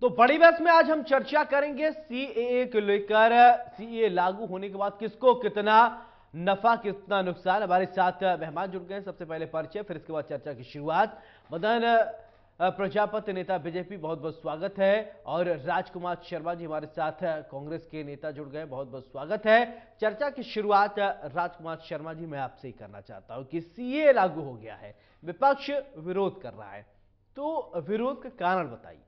तो बड़ी बहस में आज हम चर्चा करेंगे सीएए को लेकर। सीएए लागू होने के बाद किसको कितना नफा कितना नुकसान। हमारे साथ मेहमान जुड़ गए। सबसे पहले परिचय, फिर इसके बाद चर्चा की शुरुआत। मदन प्रजापति, नेता बीजेपी, बहुत बहुत स्वागत है। और राजकुमार शर्मा जी हमारे साथ कांग्रेस के नेता जुड़ गए, बहुत बहुत स्वागत है। चर्चा की शुरुआत राजकुमार शर्मा जी मैं आपसे ही करना चाहता हूं कि सीएए लागू हो गया है, विपक्ष विरोध कर रहा है, तो विरोध का कारण बताइए।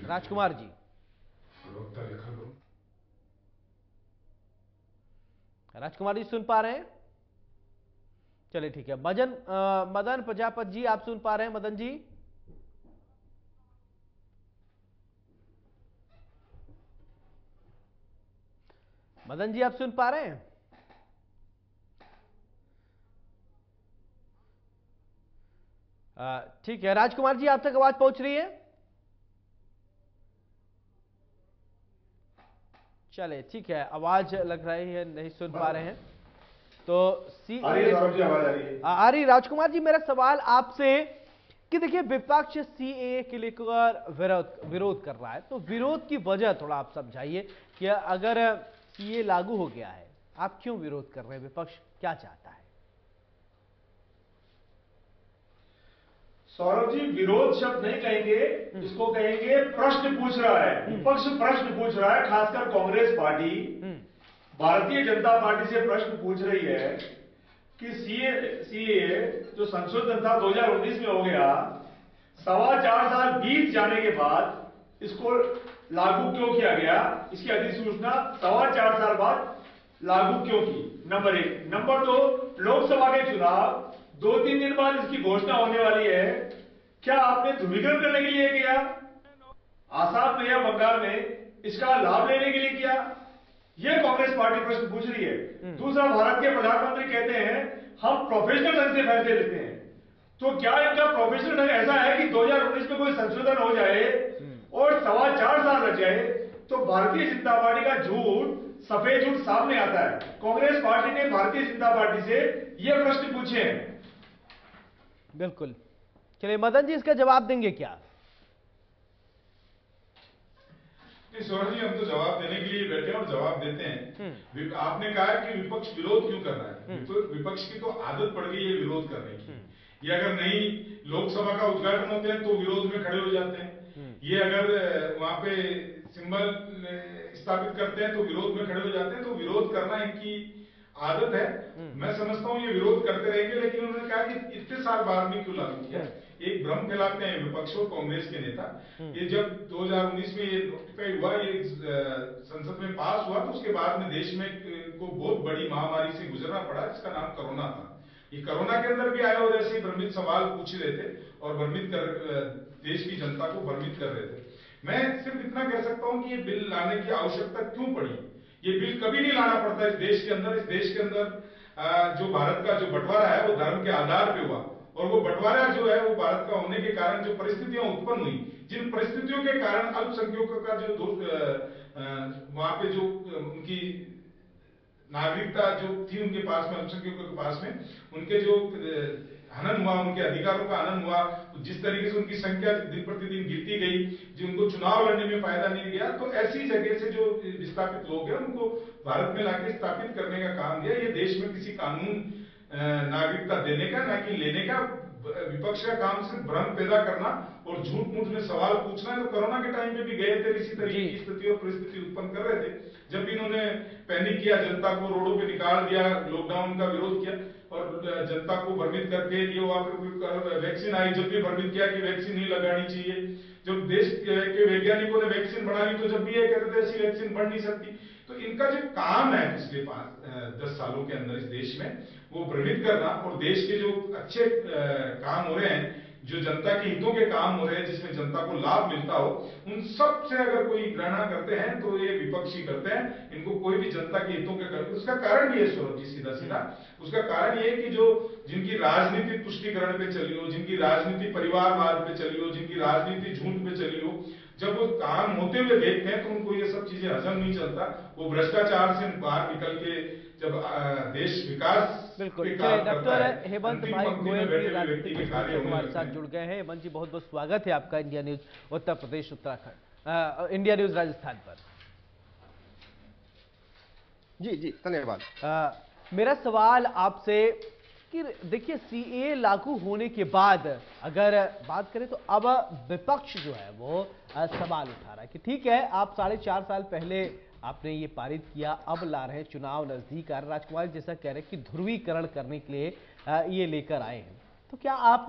राजकुमार जी, राजकुमार जी सुन पा रहे हैं? चलिए ठीक है। मदन प्रजापति जी आप सुन पा रहे हैं? मदन जी, मदन जी आप सुन पा रहे हैं? ठीक है। राजकुमार जी आप तक आवाज पहुंच रही है? चले ठीक है, आवाज लग रही है नहीं सुन पा रहे हैं। तो आ रही। राजकुमार जी मेरा सवाल आपसे कि देखिए विपक्ष सीएए के लेकर विरोध कर रहा है, तो विरोध की वजह थोड़ा आप समझाइए कि अगर सीएए लागू हो गया है आप क्यों विरोध कर रहे हैं, विपक्ष क्या चाहता है? सौरभ जी, विरोध शब्द नहीं कहेंगे, इसको कहेंगे प्रश्न पूछ रहा है। विपक्ष प्रश्न पूछ रहा है, खासकर कांग्रेस पार्टी भारतीय जनता पार्टी से प्रश्न पूछ रही है कि सीए जो संशोधन था 2019 में हो गया, 4.25 साल बीत जाने के बाद इसको लागू क्यों किया गया, इसकी अधिसूचना 4.25 साल बाद लागू क्यों की, नंबर 1। नंबर 2, लोकसभा के चुनाव 2-3 दिन बाद इसकी घोषणा होने वाली है, क्या आपने ध्रुवीकरण करने के लिए किया, आसाम में या बंगाल में इसका लाभ लेने के लिए किया? यह कांग्रेस पार्टी प्रश्न पूछ रही है। दूसरा, भारत के प्रधानमंत्री कहते हैं हम प्रोफेशनल ढंग से फैसले लेते हैं, तो क्या इनका प्रोफेशनल ढंग ऐसा है कि 2019 में कोई संशोधन हो जाए और 4.25 साल लग जाए तो भारतीय जनता पार्टी का झूठ, सफेद झूठ सामने आता है? कांग्रेस पार्टी ने भारतीय जनता पार्टी से यह प्रश्न पूछे हैं। बिल्कुल। चलिए मदन जी इसका जवाब देंगे क्या? सौरभ जी, हम तो जवाब देने के लिए बैठे हैं और जवाब देते हैं। आपने कहा कि विपक्ष विरोध क्यों कर रहा है। विपक्ष की तो आदत पड़ गई है विरोध करने की। ये अगर नई लोकसभा का उद्घाटन होते हैं तो विरोध में खड़े हो जाते हैं। ये अगर वहां पे सिंबल स्थापित करते हैं तो विरोध में खड़े हो जाते हैं। तो विरोध करना इनकी आदत है। मैं समझता हूं ये विरोद करते रहेंगे, लेकिन उन्होंने कहा कि इतने साल बाद में क्यों लागू किया। एक भ्रम फैलाते हैं विपक्ष और कांग्रेस के नेता। ये जब 2019 में ये नोटिफाई हुआ, ये संसद में पास हुआ, तो उसके बाद में देश में को बहुत बड़ी महामारी से गुजरना पड़ा जिसका नाम कोरोना था। ये कोरोना के अंदर भी आए और ऐसे भ्रमित सवाल पूछ रहे थे और भ्रमित कर देश की जनता को भ्रमित कर रहे थे। मैं सिर्फ इतना कह सकता हूं कि ये बिल लाने की आवश्यकता क्यों पड़ी। ये बिल कभी नहीं लाना पड़ता इस देश के अंदर। इस देश के अंदर जो भारत का जो बंटवारा है वो धर्म के आधार पे हुआ, और वो बंटवारा जो है वो भारत का होने के कारण जो परिस्थितियां उत्पन्न हुई, जिन परिस्थितियों के कारण अल्पसंख्यकों का जो वहां पे जो उनकी नागरिकता जो थी उनके पास में, अल्पसंख्यकों के पास में उनके जो हनन हुआ, उनके अधिकारों का हनन हुआ, जिस तरीके से उनकी संख्या दिन प्रतिदिन गिरती गई, जो उनको चुनाव लड़ने में फायदा नहीं गया, तो ऐसी जगह से जो विस्थापित लोग हैं उनको भारत में लाके स्थापित करने का काम दिया। ये देश में किसी कानून नागरिकता देने का ना कि लेने का। विपक्ष का काम सिर्फ भ्रम पैदा करना और झूठ मूठ में सवाल पूछना है। तो कोरोना के टाइम पे भी गए थे, इसी तरीके की स्थिति और परिस्थिति उत्पन्न कर रहे थे। जब भी इन्होंने पैनिक किया, जनता को रोडों पे निकाल दिया, लॉकडाउन का विरोध किया और जनता को भ्रमित करके ये वहां पे वैक्सीन आई, जब भी भ्रमित किया कि वैक्सीन नहीं लगानी चाहिए। जब देश के वैज्ञानिकों ने वैक्सीन बना ली तो जब भी ये कहते थे ऐसी वैक्सीन बन नहीं सकती। तो इनका जो काम है पिछले 5-10 सालों के अंदर इस देश में, वो भ्रमित करना, और देश के जो अच्छे काम हो रहे हैं, जो जनता के हितों के काम हो रहे हैं, जिसमें जनता को लाभ मिलता हो, उन सब से अगर कोई ग्रहणा करते हैं तो ये विपक्षी करते हैं। इनको कोई भी जनता के हितों के करते, उसका कारण ये है सौरभ जी, सीधा सीधा उसका कारण ये है कि जो जिनकी राजनीति तुष्टिकरण पे चली हो, जिनकी राजनीति परिवारवाद पे चली हो, जिनकी राजनीति झूठ पे चली हो, जब वो काम होते हुए देखते हैं तो उनको ये सब चीजें हजम नहीं चलता। वो भ्रष्टाचार से बाहर निकल के जब देश विकास बिल्कुल। के काम करता डॉक्टर है, हेमंत अंतिम भाई पंक्ति में गोयल बैठे भी हुए व्यक्ति राजनीतिक के कार्य विश्लेषक होने हमारे लगते साथ हैं। जुड़ गए हैं। हेमंत जी, बहुत बहुत स्वागत है आपका India news Uttar Pradesh Uttarakhand, India news Rajasthan पर। जी जी, धन्यवाद। मेरा सवाल आपसे कि देखिए, सीए लागू होने के बाद अगर बात करें तो अब विपक्ष जो है वो सवाल उठा रहा है कि ठीक है, आप 4.5 साल पहले आपने ये पारित किया, अब ला रहे हैं, चुनाव नजदीक आ रहे, राजकुमार जैसा कह रहे हैं कि ध्रुवीकरण करने के लिए ये लेकर आए हैं। तो क्या आप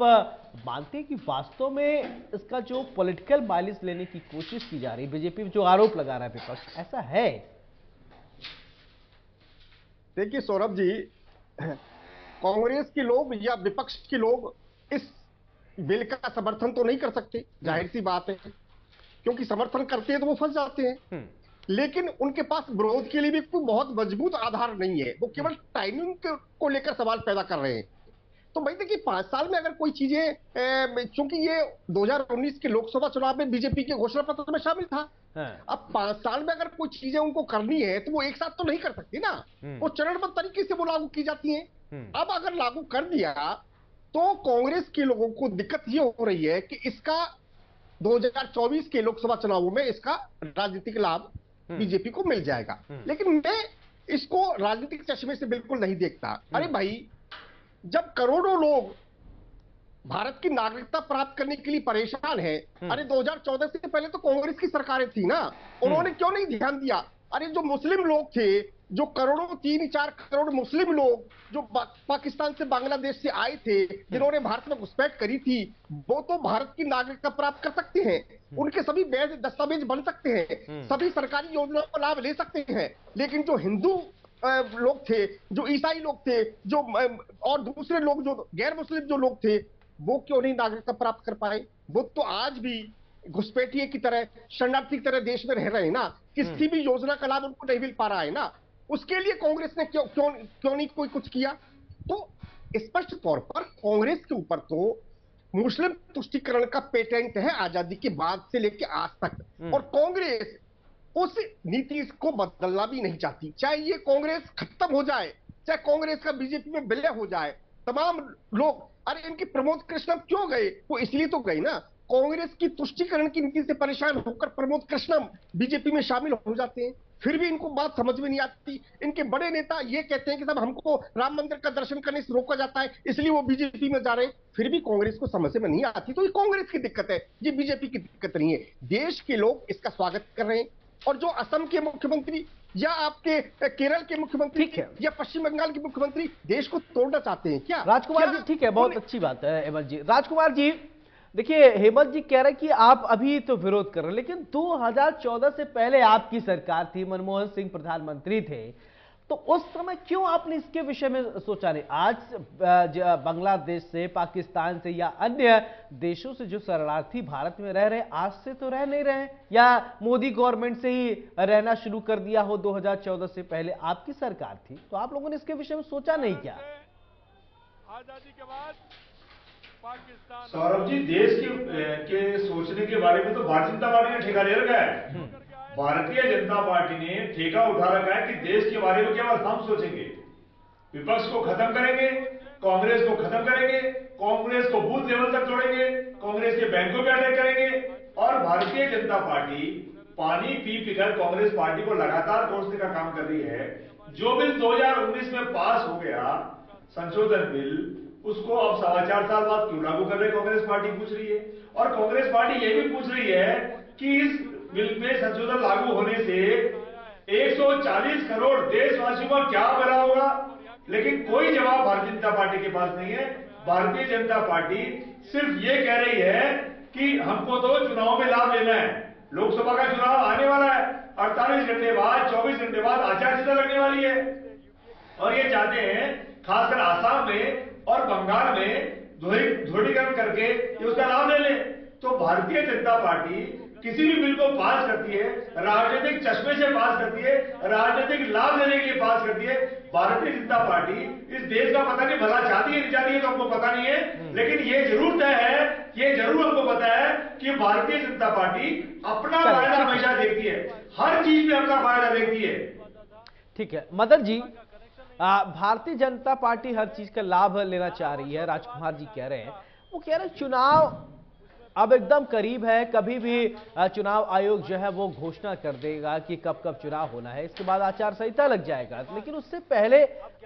मानते हैं कि वास्तव में इसका जो पॉलिटिकल माइलेज लेने की कोशिश की जा रही है, बीजेपी जो आरोप लगा रहा है विपक्ष, ऐसा है? देखिए सौरभ जी, कांग्रेस के लोग या विपक्ष के लोग इस बिल का समर्थन तो नहीं कर सकते, जाहिर सी बात है, क्योंकि समर्थन करते हैं तो वो फंस जाते हैं। लेकिन उनके पास विरोध के लिए भी कोई बहुत मजबूत आधार नहीं है, वो केवल टाइमिंग को लेकर सवाल पैदा कर रहे हैं। तो भाई देखिए, 5 साल में अगर कोई चीजें, क्योंकि ये 2019 के लोकसभा चुनाव में बीजेपी के घोषणा पत्र में शामिल था, अब 5 साल में अगर कोई चीजें उनको करनी है तो वो एक साथ तो नहीं कर सकती ना, वो चरणबद्ध तरीके से वो लागू की जाती हैं। अब अगर लागू कर दिया तो कांग्रेस के लोगों को दिक्कत ये हो रही है कि इसका 2024 के लोकसभा चुनावों में इसका राजनीतिक लाभ बीजेपी को मिल जाएगा। लेकिन मैं इसको राजनीतिक चश्मे से बिल्कुल नहीं देखता। अरे भाई, जब करोड़ों लोग भारत की नागरिकता प्राप्त करने के लिए परेशान हैं, अरे 2014 से पहले तो कांग्रेस की सरकारें थी ना, उन्होंने क्यों नहीं ध्यान दिया? अरे जो मुस्लिम लोग थे, जो करोड़ों 3-4 करोड़ मुस्लिम लोग जो पाकिस्तान से बांग्लादेश से आए थे, जिन्होंने भारत में घुसपैठ करी थी, वो तो भारत की नागरिकता प्राप्त कर सकते हैं, उनके सभी वैध दस्तावेज बन सकते हैं, सभी सरकारी योजनाओं का लाभ ले सकते हैं। लेकिन जो हिंदू लोग थे, जो ईसाई लोग थे, जो और दूसरे लोग जो गैर मुस्लिम जो लोग थे, वो क्यों नहीं नागरिकता प्राप्त कर पाए? वो तो आज भी घुसपैठिए की तरह, शरणार्थी की तरह देश में रह रहे हैं ना, किसी भी योजना का लाभ उनको नहीं मिल पा रहा है ना। उसके लिए कांग्रेस ने क्यों नहीं कोई कुछ किया? तो स्पष्ट तौर पर कांग्रेस के ऊपर तो मुस्लिम तुष्टीकरण का पेटेंट है आजादी के बाद से लेकर आज तक, और कांग्रेस उस नीति को बदलना भी नहीं चाहती। चाहे ये कांग्रेस खत्म हो जाए, चाहे कांग्रेस का बीजेपी में विलय हो जाए, तमाम लोग, अरे इनकी प्रमोद कृष्णम क्यों गए? वो इसलिए तो गए ना, कांग्रेस की तुष्टीकरण की नीति से परेशान होकर प्रमोद कृष्णम बीजेपी में शामिल हो जाते हैं। फिर भी इनको बात समझ में नहीं आती। इनके बड़े नेता ये कहते हैं कि साहब हमको राम मंदिर का दर्शन करने से रोका जाता है, इसलिए वो बीजेपी में जा रहे हैं। फिर भी कांग्रेस को समझ में नहीं आती। तो ये कांग्रेस की दिक्कत है, ये बीजेपी की दिक्कत नहीं है। देश के लोग इसका स्वागत कर रहे हैं, और जो असम के मुख्यमंत्री या आपके केरल के मुख्यमंत्री या पश्चिम बंगाल के मुख्यमंत्री देश को तोड़ना चाहते हैं क्या? राजकुमार जी, ठीक है, बहुत अच्छी बात है हेमंत जी। राजकुमार जी, देखिए, हेमंत जी कह रहे हैं कि आप अभी तो विरोध कर रहे हैं, लेकिन 2014 से पहले आपकी सरकार थी, मनमोहन सिंह प्रधानमंत्री थे, तो उस समय क्यों आपने इसके विषय में सोचा नहीं? आज बांग्लादेश से, पाकिस्तान से या अन्य देशों से जो शरणार्थी भारत में रह रहे हैं, आज से तो रह नहीं रहे, या मोदी गवर्नमेंट से ही रहना शुरू कर दिया हो? 2014 से पहले आपकी सरकार थी, तो आप लोगों ने इसके विषय में सोचा नहीं क्या? आजादी के बाद पाकिस्तान, सौरभ जी, देश के सोचने के बारे में तो भारतीय जनता पार्टी ने ठेका ले रखा है। भारतीय जनता पार्टी ने ठेका उठा रखा है कि देश के बारे में केवल हम सोचेंगे, विपक्ष को खत्म करेंगे, कांग्रेस को खत्म करेंगे, कांग्रेस को बूथ लेवल तक जोड़ेंगे, कांग्रेस के बैंकों पे अटैक करेंगे। और भारतीय जनता पार्टी पानी पी पीकर कांग्रेस पार्टी को लगातार कोसने का काम कर रही है। जो बिल 2019 में पास हो गया, संशोधन बिल, उसको अब 4.25 साल बाद क्यों लागू कर रहे कांग्रेस पार्टी पूछ रही है। और कांग्रेस पार्टी ये भी पूछ रही है कि इस बिल में संशोधन लागू होने से 140 करोड़ देशवासियों का क्या भला होगा, लेकिन कोई जवाब भारतीय जनता पार्टी के पास नहीं है। भारतीय जनता पार्टी सिर्फ ये कह रही है कि हमको तो चुनाव में लाभ लेना है। लोकसभा का चुनाव आने वाला है, 48 घंटे बाद, 24 घंटे बाद आचार संहिता लगने वाली है, और ये चाहते हैं खासकर आसाम में और बंगाल में ध्रुवीकरण करके ये उसका लाभ ले ले। तो भारतीय जनता पार्टी किसी भी बिल को पास करती है, राजनीतिक चश्मे से पास करती है, राजनीतिक लाभ लेने के लिए पास विश्वास करती है। भारतीय जनता पार्टी इस देश का पता नहीं भला चाहती है नहीं चाहती है तो हमको पता नहीं है, लेकिन ये जरूर तय है, ये जरूर हमको पता है कि भारतीय जनता पार्टी अपना फायदा हमेशा देखती है, हर चीज में अपना फायदा देखती है। ठीक है मदन जी, भारतीय जनता पार्टी हर चीज का लाभ लेना चाह रही है, राजकुमार जी कह रहे हैं। वो कह रहे हैं चुनाव अब एकदम करीब है, कभी भी चुनाव आयोग जो है वो घोषणा कर देगा कि कब कब चुनाव होना है, इसके बाद आचार संहिता लग जाएगा, लेकिन उससे पहले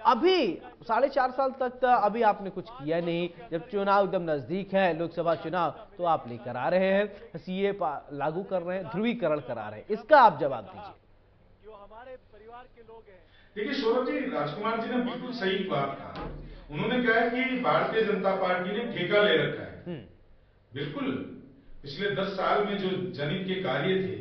अभी 4.5 साल तक अभी आपने कुछ किया नहीं। जब चुनाव एकदम नजदीक है, लोकसभा चुनाव, तो आप लेकर आ रहे हैं, सीए लागू कर रहे हैं, ध्रुवीकरण करा रहे हैं, इसका आप जवाब दीजिए। जो हमारे परिवार के लोग हैं। देखिए सौरभ जी, राजकुमार जी ने बिल्कुल सही बात कहा। उन्होंने कहा कि भारतीय जनता पार्टी ने ठेका ले रखा है। बिल्कुल, पिछले 10 साल में जो जनहित के कार्य थे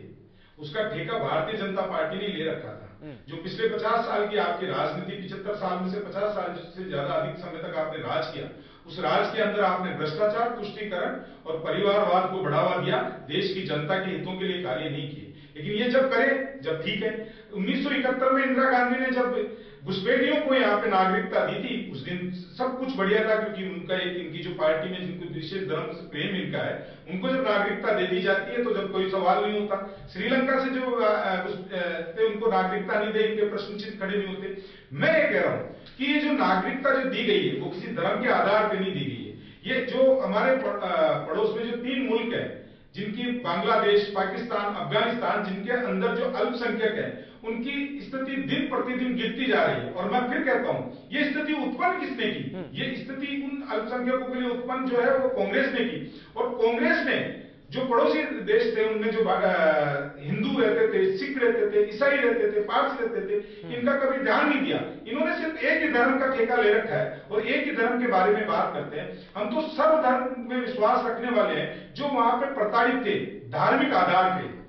उसका ठेका भारतीय जनता पार्टी ने ले रखा था। जो पिछले 50 साल की आपकी राजनीति, 75 साल में से 50 साल से ज्यादा अधिक समय तक आपने राज किया, उस राज के अंदर आपने भ्रष्टाचार, तुष्टीकरण और परिवारवाद को बढ़ावा दिया, देश की जनता के हितों के लिए कार्य नहीं किए। लेकिन ये जब करें जब ठीक है। 1971 में इंदिरा गांधी ने जब घुसपैठियों को यहाँ पे नागरिकता दी थी, उस दिन सब कुछ बढ़िया था, क्योंकि उनका एक, इनकी जो पार्टी में जिनको विशेष धर्म से प्रेम इनका है, उनको जब नागरिकता दे दी जाती है तो जब कोई सवाल नहीं होता। श्रीलंका से जो थे उनको नागरिकता नहीं दे, इनके प्रश्न चिन्ह खड़े नहीं होते। मैं ये कह रहा हूं कि ये जो नागरिकता जो दी गई है वो किसी धर्म के आधार पर नहीं दी गई है। ये जो हमारे पड़ोस में जो 3 मुल्क है, जिनकी बांग्लादेश, पाकिस्तान, अफगानिस्तान, जिनके अंदर जो अल्पसंख्यक है, उनकी स्थिति दिन प्रतिदिन गिरती जा रही है। और मैं फिर कहता हूं, ये स्थिति उत्पन्न किसने की? ये स्थिति उन अल्पसंख्यकों के लिए उत्पन्न जो है वो कांग्रेस ने की। और कांग्रेस ने जो पड़ोसी देश थे उनमें जो हिंदू रहते थे, सिख रहते थे, ईसाई रहते थे, पारसी रहते थे, इनका कभी ध्यान नहीं दिया। इन्होंने सिर्फ एक ही धर्म का ठेका ले रखा है और एक ही धर्म के बारे में बात करते हैं। हम तो सर्वधर्म में विश्वास रखने वाले हैं। जो वहां पे प्रताड़ित थे धार्मिक आधार पे,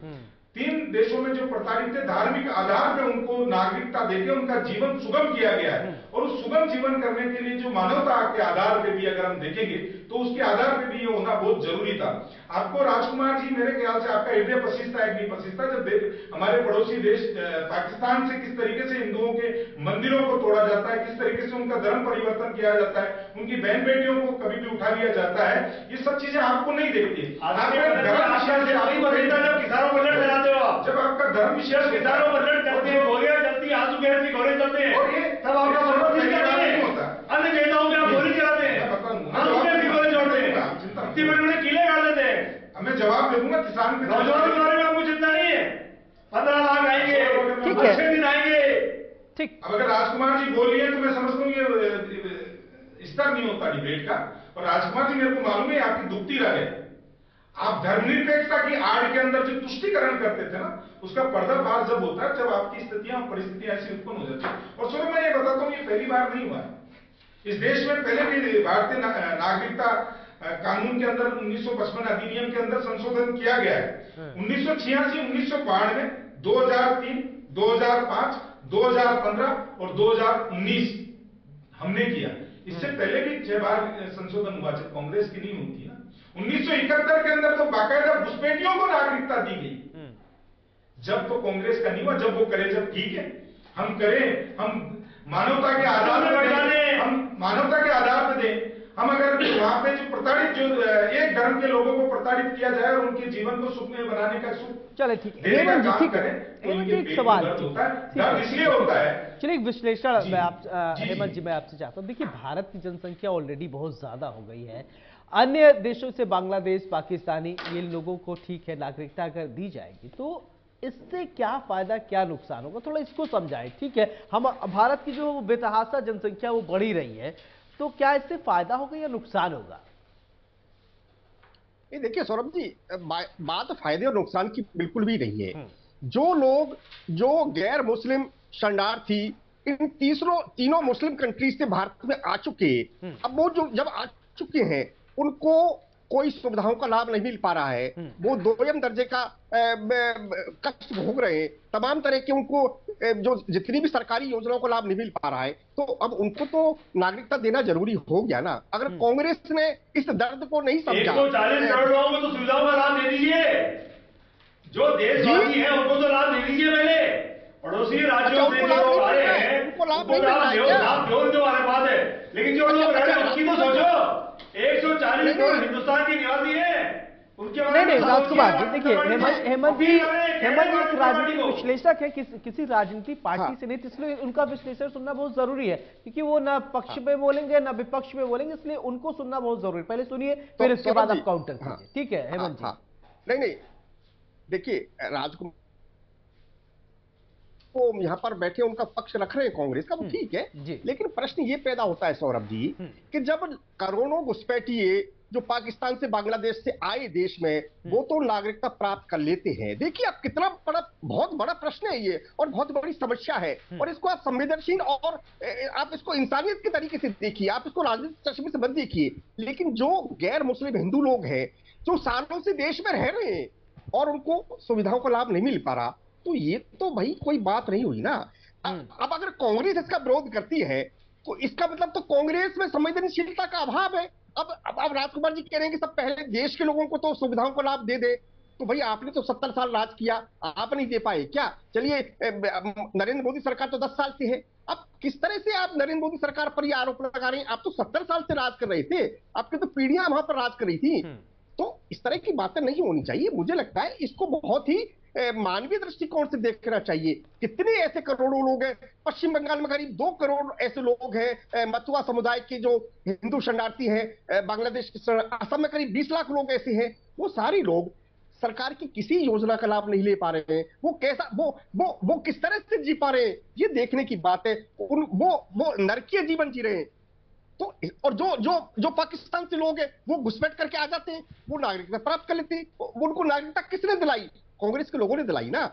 3 देशों में जो प्रताड़ित थे धार्मिक आधार पे, उनको नागरिकता देके उनका जीवन सुगम किया गया है। और उस सुगम जीवन करने के लिए जो मानवता के आधार पे भी अगर हम देखेंगे तो उसके आधार पे भी ये होना बहुत जरूरी था। आपको राजकुमार जी, मेरे ख्याल से आपका हृदय प्रशिष्ट था, एक नहीं प्रशिष्ट था, जब हमारे पड़ोसी देश पाकिस्तान से किस तरीके से हिंदुओं के मंदिरों को तोड़ा जाता है, किस तरीके से उनका धर्म परिवर्तन किया जाता है, उनकी बहन बेटियों को कभी भी उठा लिया जाता है, ये सब चीजें आपको नहीं देखती। किसानों पर लड़ चलाते हो आप, जब आपका धर्म विशेष किसानों पर लड़ चलते हैं, गोलियां चलती है, आंसू गैस की गोले चलते हैं, और ये तब आपका नहीं होता। अन्य नेताओं में आप गोली चलाते हैं, आंसू गैस की गोले छोड़ते हैं, इतने बड़े किले गाड़ देते हैं। मैं जवाब दे दूंगा किसान के नौजवानों के बारे में आपको चिंता नहीं है। 15 लाख आएंगे, ठीक है, 6 दिन आएंगे। ठीक। अब अगर राजकुमार जी बोल रही है तो मैं समझता हूँ ये स्तर नहीं होता डिबेट का। और राजकुमार जी, मेरे को मालूम है आपकी दुखती रह है। आप धर्मनिरपेक्षता की आड़ के अंदर जो तुष्टीकरण करते थे ना, उसका पर्दाफाश जब होता है, जब आपकी स्थितियां परिस्थितियां ऐसी उत्पन्न हो जाती है। और सुनो, मैं ये बताता हूँ, ये पहली बार नहीं हुआ है। इस देश में पहले भी भारतीय नागरिकता कानून के अंदर 1955 अधिनियम के अंदर संशोधन किया गया है। 1986, 1992, 2003, 2005, 2015 और 2019 हमने किया। इससे पहले भी 6 बार संशोधन हुआ, जब कांग्रेस की नहीं होती ना। 1971 के अंदर तो बाकायदा घुसपैठियों को नागरिकता दी गई। जब तो कांग्रेस का नहीं हुआ, जब वो करे जब ठीक है, हम करें, हम मानवता के आधार पर दें, हम मानवता के आधार पर दें। हम अगर वहां पे जो प्रताड़ित, जो एक धर्म के लोगों को प्रताड़ित किया जाए और उनके जीवन को सुखमय बनाने का चले ठीक है, हेमंत जी ठीक है, हेमंत जी एक सवाल इसलिए होता है। चलिए एक विश्लेषण मैं आप हेमंत जी मैं आपसे चाहता हूं। देखिए, भारत की जनसंख्या ऑलरेडी बहुत ज्यादा हो गई है। अन्य देशों से बांग्लादेश, पाकिस्तानी, ये लोगों को ठीक है नागरिकता अगर दी जाएगी तो इससे क्या फायदा क्या नुकसान होगा, थोड़ा इसको समझाएं। ठीक है, हम भारत की जो बेतहाशा जनसंख्या वो बढ़ी रही है, तो क्या इससे फायदा होगा या नुकसान होगा? ये देखिए सौरभ जी, बात फायदे और नुकसान की बिल्कुल भी नहीं है। जो लोग जो गैर मुस्लिम शरणार्थी इन तीनों मुस्लिम कंट्रीज से भारत में आ चुके, अब वो जो जब आ चुके हैं उनको कोई सुविधाओं का लाभ नहीं मिल पा रहा है, वो 2म दर्जे का कष्ट भोग रहे हैं, तमाम तरह के उनको जो जितनी भी सरकारी योजनाओं का लाभ नहीं मिल पा रहा है, तो अब उनको तो नागरिकता देना जरूरी हो गया ना। अगर कांग्रेस ने इस दर्द को नहीं समझा, 140 करोड़ लोगों को तो सुविधाओं का लाभ दे दीजिए, जो देशवासी है उनको तो लाभ दे दीजिए। पहले पड़ोसी राज्यों से जो आ रहे हैं लाभ नहीं मिल रहा है क्या? लाभ जो वाली बात है, लेकिन जो लोग रह रहे हैं उनकी तो सोचो। 140 करोड़ हिंदुस्तान के निवासी हैं, उनके बारे नहीं में राजकुमार जी, देखिए हेमंत जी एक राजनीतिक को विश्लेषक है, किसी राजनीतिक पार्टी से नहीं, तो इसलिए उनका विश्लेषण सुनना बहुत जरूरी है, क्योंकि वो ना पक्ष में बोलेंगे ना विपक्ष में बोलेंगे, इसलिए उनको सुनना बहुत जरूरी है। पहले सुनिए, फिर इसके बाद आप काउंटर कीजिए। ठीक है हेमंत जी। नहीं, देखिए राजकुमार वो यहाँ पर बैठे उनका पक्ष रख रहे हैं कांग्रेस का, वो ठीक है, लेकिन प्रश्न ये पैदा होता है सौरभ जी कि जब करोड़ों घुसपैठिए जो पाकिस्तान से बांग्लादेश से आए देश में, वो तो नागरिकता प्राप्त कर लेते हैं। देखिए आप कितना बड़ा, बहुत बड़ा प्रश्न है ये, और बहुत बड़ी समस्या है, और इसको आप संवेदनशील और आप इसको इंसानियत के तरीके से देखिए, आप इसको राजनीतिक चश्मे से मत देखिए। लेकिन जो गैर मुस्लिम हिंदू लोग हैं जो सालों से देश में रह रहे हैं और उनको सुविधाओं का लाभ नहीं मिल पा रहा, तो ये तो भाई कोई बात नहीं हुई ना। अब अगर कांग्रेस इसका विरोध करती है तो इसका मतलब तो कांग्रेस में संवेदनशीलता का अभाव है। अब राजकुमार जी कह रहे हैं कि सब पहले देश के लोगों को तो सुविधाओं का लाभ दे दे, तो भाई आपने तो 70 साल राज किया, आप नहीं दे पाए क्या? चलिए नरेंद्र मोदी सरकार तो 10 साल से है, अब किस तरह से आप नरेंद्र मोदी सरकार पर यह आरोप लगा रहे हैं? आप तो 70 साल से राज कर रहे थे, आपकी तो पीढ़ियां वहां पर राज कर रही थी। तो इस तरह की बातें नहीं होनी चाहिए। मुझे लगता है इसको बहुत ही मानवीय दृष्टिकोण से देखना चाहिए। कितने ऐसे करोड़ों लोग हैं, पश्चिम बंगाल में करीब 2 करोड़ ऐसे लोग हैं, मथुआ समुदाय के जो हिंदू शरणार्थी हैं, बांग्लादेश असम में करीब 20 लाख लोग ऐसे हैं। वो सारे लोग सरकार की किसी योजना का लाभ नहीं ले पा रहे हैं। वो कैसा वो किस तरह से जी पा रहे हैं, ये देखने की बात है। वो नरकीय जीवन जी रहे हैं। तो और जो पाकिस्तान से लोग हैं वो घुसपैठ करके आ जाते हैं, वो नागरिकता प्राप्त कर लेते हैं। उनको नागरिकता किसने दिलाई? कांग्रेस के लोगों ने दिलाई ना।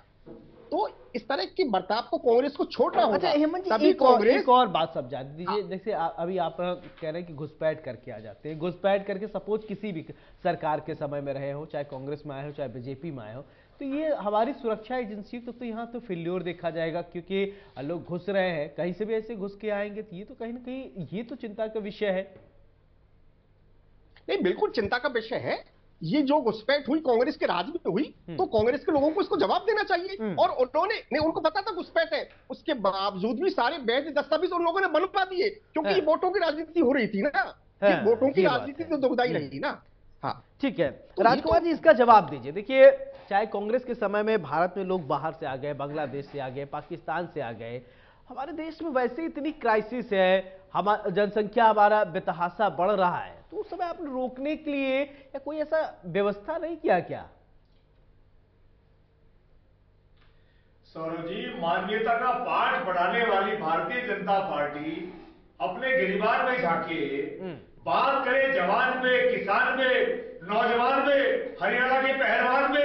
तो इस तरह की बर्ताव को कांग्रेस को छोड़ना होगा। अच्छा हेमंत जी, एक और बात समझा दीजिए। जैसे अभी आप कह रहे हैं कि घुसपैठ करके आ जाते हैं, घुसपैठ करके सपोज किसी भी सरकार के समय में रहे हो, चाहे कांग्रेस में आए हो चाहे बीजेपी में आए हो, तो ये हमारी सुरक्षा एजेंसी तो यहाँ तो फेल्योर देखा जाएगा, क्योंकि लोग घुस रहे हैं, कहीं से भी ऐसे घुस के आएंगे, तो ये तो कहीं ना कहीं ये तो चिंता का विषय है। नहीं, बिल्कुल चिंता का विषय है। ये जो घुसपैठ हुई कांग्रेस के राज में हुई, तो कांग्रेस के लोगों को इसको जवाब देना चाहिए। और उनको पता था घुसपैठ है, उसके बावजूद भी सारे वैध दस्तावेज उन लोगों ने बनवा दिए, क्योंकि ये वोटों की राजनीति हो रही थी ना। वोटों की राजनीति तो दुखदाई रही ना। हाँ ठीक है, तो राजकुमार जी इसका जवाब दीजिए। देखिए चाहे कांग्रेस के समय में भारत में लोग बाहर से आ गए, बांग्लादेश से आ गए, पाकिस्तान से आ गए, हमारे देश में वैसे इतनी क्राइसिस है, जनसंख्या हमारा बेतहाशा बढ़ रहा है, तो उस समय आपने रोकने के लिए या कोई ऐसा व्यवस्था नहीं किया क्या? सौरभ जी, मानवीयता का पाठ पढ़ाने वाली भारतीय जनता पार्टी अपने गिरिबान में झांके बात करे जवान पे, किसान पे, नौजवान पे, हरियाणा के पहलवान पे,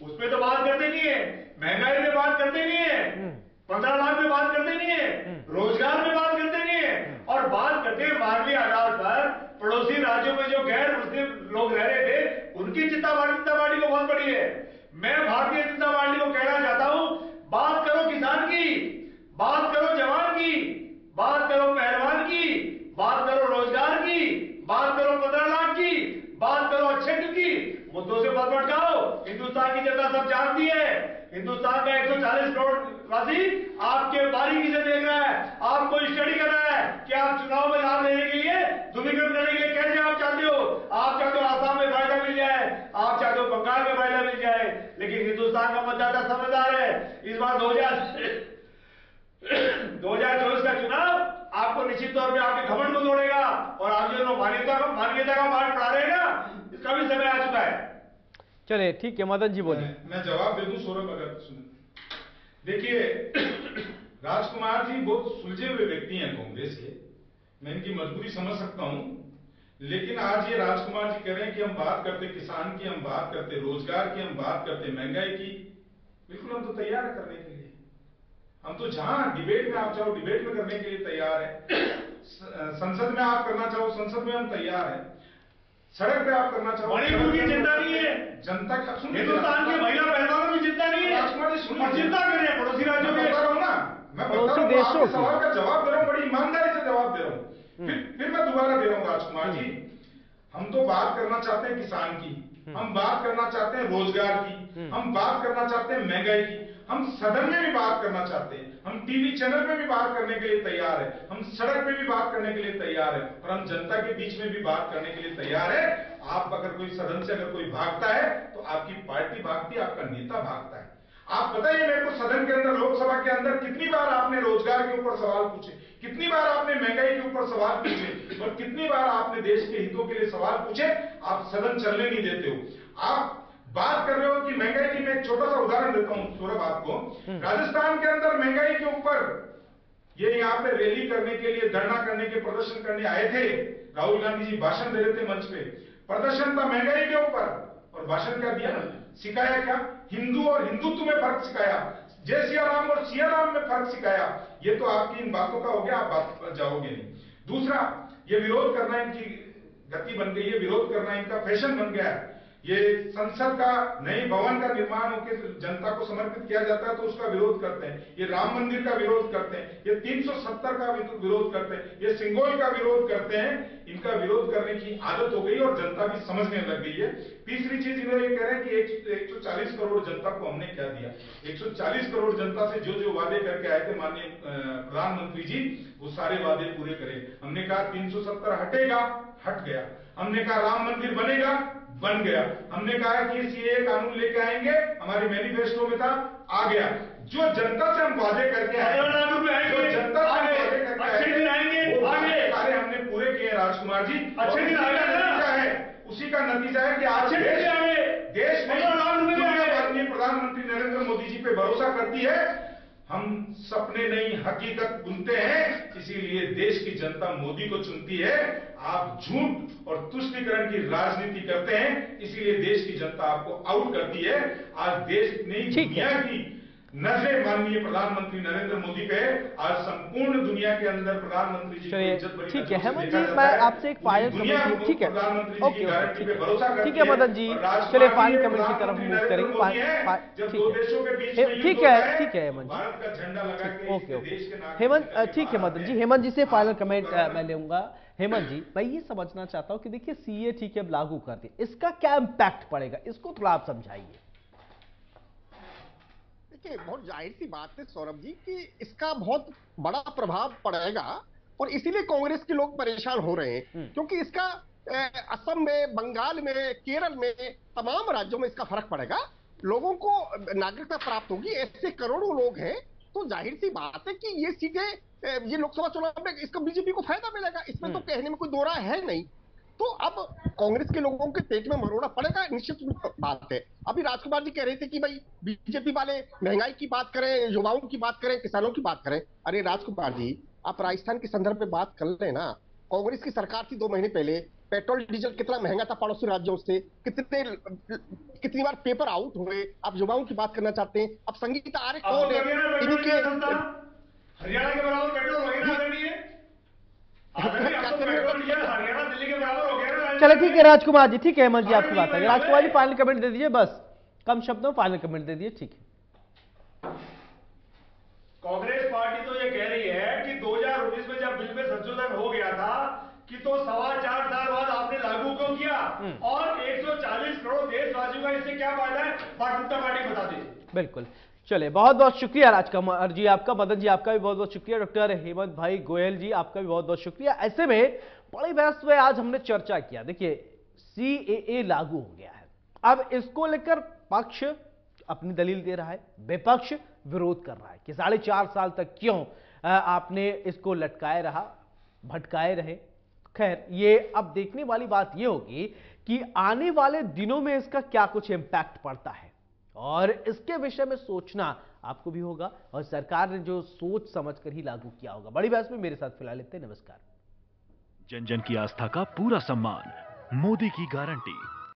उसपे तो बात करते नहीं है। महंगाई पे बात करते नहीं है, 15 लाख पे बात करते नहीं है, रोजगार पे बात करते नहीं है, और बात करते हैं मानवीय आधार पर पड़ोसी राज्यों में जो गैर मुस्लिम लोग रह रहे थे उनकी चिंता भारतीय जनता पार्टी को बहुत बड़ी है। मैं भारतीय जनता पार्टी को कहना चाहता हूं, बात करो किसान की, बात करो जवान की, बात करो पहलवान की, बात करो रोजगार की, बात करो 15 लाख की, बात करो क्षेत्र की। मुद्दों से मत भटकाओ। हिंदुस्तान की जनता सब जानती है, हिंदुस्तान का 140 करोड़ वासी आपके बारीकी से देख रहा है, आपको स्टडी कर रहा है कि आप चुनाव में लाभ लेने के लिए, ध्रुवीकरण करने के लिए कैसे आप चाहते हो। आप चाहते हो आसाम में फायदा मिल जाए, आप चाहते हो बंगाल में फायदा मिल जाए, लेकिन हिंदुस्तान का मतदाता समझदार है। इस बार 2024 का चुनाव आपको निश्चित तौर पे आपके घमंड को तोड़ेगा, और आप जो मान्यता का पाठ पढ़ा रहे हैं ना, इसका भी समय आ चुका है। चलिए ठीक है, मदन जी बोलिए। मैं जवाब दे दूं सौरभ, अगर सुने। देखिए राजकुमार जी बहुत सुलझे हुए व्यक्ति हैं कांग्रेस के, मैं इनकी मजबूरी समझ सकता हूं, लेकिन आज ये राजकुमार जी कह रहे हैं कि हम बात करते किसान की, हम बात करते रोजगार की, हम बात करते महंगाई की। बिल्कुल हम तो तैयार है करने के लिए। हम तो जहां डिबेट में आप चाहो डिबेट में करने के लिए तैयार है, संसद में आप करना चाहो संसद में हम तैयार हैं, सड़क पे आप करना चाहो। मणिपुर की चिंता नहीं है, जनता का हिंदुस्तान के महिला पहलवानों की चिंता नहीं है, राजकुमार जी सुनिए, चिंता कर रहे हैं पड़ोसी राज्यों में। मैं बता रहा हूं ना, मैं बता रहा हूं, आपके सवाल का जवाब दे रहा हूं, बड़ी ईमानदारी से जवाब दे रहा हूं। फिर मैं दोबारा दे रहा हूं राजकुमार जी। हम तो बात करना चाहते हैं किसान की, हम बात करना चाहते हैं रोजगार की, हम बात करना चाहते हैं महंगाई की, हम सदन में भी बात करना चाहते हैं, हम टीवी चैनल में भी बात करने के लिए तैयार है, हम सड़क पे भी बात करने के लिए तैयार है, और हम जनता के बीच में भी बात करने के लिए तैयार है। आप अगर कोई सदन से अगर कोई भागता है तो आपकी पार्टी भागती है, आपका नेता भागता है। आप बताइए मेरे को, सदन के अंदर, लोकसभा के अंदर कितनी बार आपने रोजगार के ऊपर सवाल पूछे, कितनी बार आपने महंगाई के ऊपर सवाल पूछे, और कितनी बार आपने देश के हितों के लिए सवाल पूछे। आप सदन चलने नहीं देते हो। आप बात कर रहे हो कि महंगाई की, मैं एक छोटा सा उदाहरण देता हूं सौरभ आपको। राजस्थान के अंदर महंगाई के ऊपर ये यहाँ पे रैली करने के लिए, धरना करने के, प्रदर्शन करने आए थे। राहुल गांधी जी भाषण दे रहे थे मंच पे, प्रदर्शन था महंगाई के ऊपर, और भाषण क्या दिया, सिखाया क्या, हिंदू और हिंदुत्व में फर्क सिखाया, जय सिया राम और सिया राम में फर्क सिखाया। ये तो आपकी इन बातों का हो गया, आप बात पर जाओगे नहीं। दूसरा, ये विरोध करना इनकी गति बन गई है, विरोध करना इनका फैशन बन गया है। ये संसद का, नए भवन का निर्माण होकर जनता को समर्पित किया जाता है तो उसका विरोध करते हैं, ये राम मंदिर का विरोध करते हैं, ये 370 का विरोध करते हैं, ये सिंगोल का विरोध करते हैं। इनका विरोध करने की आदत हो गई और जनता भी समझने लग गई है। तीसरी चीज इन्होंने ये कह रहे हैं कि 140 करोड़ जनता को हमने क्या दिया। 140 करोड़ जनता से जो जो वादे करके आए थे माननीय प्रधानमंत्री जी, वो सारे वादे पूरे करें। हमने कहा 370 हटेगा, हट गया। हमने कहा राम मंदिर बनेगा, बन गया। हमने कहा कि सीएए कानून लेके आएंगे, हमारे मैनिफेस्टो में था, आ गया। जो जनता से हम वादे करके आए, जो जनता से हम वादे करके आए, वो सारे हमने पूरे किए राजकुमार जी। अच्छे दिन है, उसी का नतीजा है कि आज देश में माननीय प्रधानमंत्री नरेंद्र मोदी जी पे भरोसा करती है। हम सपने नहीं हकीकत बुनते हैं, इसीलिए देश की जनता मोदी को चुनती है। आप झूठ और तुष्टीकरण की राजनीति करते हैं, इसीलिए देश की जनता आपको आउट करती है। आज देश नहीं, दुनिया की नजरें माननीय प्रधानमंत्री नरेंद्र मोदी पे, आज संपूर्ण दुनिया के अंदर प्रधानमंत्री जी की इज्जत बड़ी, ठीक है हेमंत जी, मैं आपसे एक फाइनल कमेंट, ठीक है, ओके, ठीक है मदन जी, चलिए फाइनल कमेंट की तरफ मूव करेंगे। ठीक है हेमंत जी, भारत का झंडा लगा के ओके हेमंत, ठीक है मदन जी, हेमंत जी से फाइनल कमेंट मैं लूंगा। हेमंत जी, मैं ये समझना चाहता हूं कि देखिए सीए ठीक है लागू कर दिया, इसका क्या इंपैक्ट पड़ेगा, इसको थोड़ा आप समझाइए। बहुत जाहिर सी बात है सौरभ जी कि इसका बहुत बड़ा प्रभाव पड़ेगा, और इसीलिए कांग्रेस के लोग परेशान हो रहे हैं, क्योंकि इसका असम में, बंगाल में, केरल में, तमाम राज्यों में इसका फर्क पड़ेगा। लोगों को नागरिकता प्राप्त होगी, ऐसे करोड़ों लोग हैं, तो जाहिर सी बात है कि ये सीटें, ये लोकसभा चुनाव में इसका बीजेपी को फायदा मिलेगा, इसमें तो कहने में कोई दो राय है नहीं। तो अब कांग्रेस के लोगों के पेट में मरोड़ा पड़ेगा, निश्चित बात है। अभी राजकुमार जी कह रहे थे कि भाई बीजेपी वाले महंगाई की बात करें, युवाओं की बात करें, किसानों की बात करें। अरे राजकुमार जी, आप राजस्थान के संदर्भ में बात कर लें ना। कांग्रेस की सरकार थी 2 महीने पहले, पेट्रोल डीजल कितना महंगा था पड़ोसी राज्यों से, कितनी बार पेपर आउट हुए। आप युवाओं की बात करना चाहते हैं, अब संगीता आर्य कौन है, हरियाणा के बराबर पेट्रोल वही हरियाणा दिल्ली के बराबर हो गया। चलो ठीक है राजकुमार जी, ठीक है हेमंत जी, आपकी बात है। राजकुमार जी फाइनल कमेंट दे दीजिए, बस कम शब्दों फाइनल कमेंट दे दीजिए, ठीक है। कांग्रेस पार्टी तो ये कह रही है कि 2019 में जब बिल में संशोधन हो गया था कि तो 4.25 साल बाद आपने लागू क्यों किया, और 140 करोड़ देशवासियों का इससे क्या फायदा है, भारतीय जनता पार्टी बता दी। बिल्कुल, चले बहुत बहुत शुक्रिया राजकुमार जी आपका, मदन जी आपका भी बहुत बहुत शुक्रिया, डॉक्टर हेमंत भाई गोयल जी आपका भी बहुत बहुत शुक्रिया। ऐसे में बड़ी बहस में आज हमने चर्चा किया। देखिए सीएए लागू हो गया है, अब इसको लेकर पक्ष अपनी दलील दे रहा है, विपक्ष विरोध कर रहा है कि 4.5 साल तक क्यों आपने इसको लटकाए रहा, भटकाए रहे। खैर ये अब देखने वाली बात ये होगी कि आने वाले दिनों में इसका क्या कुछ इंपैक्ट पड़ता है, और इसके विषय में सोचना आपको भी होगा, और सरकार ने जो सोच समझकर ही लागू किया होगा। बड़ी बहस में मेरे साथ फिलहाल इतने, नमस्कार। जन जन की आस्था का पूरा सम्मान, मोदी की गारंटी।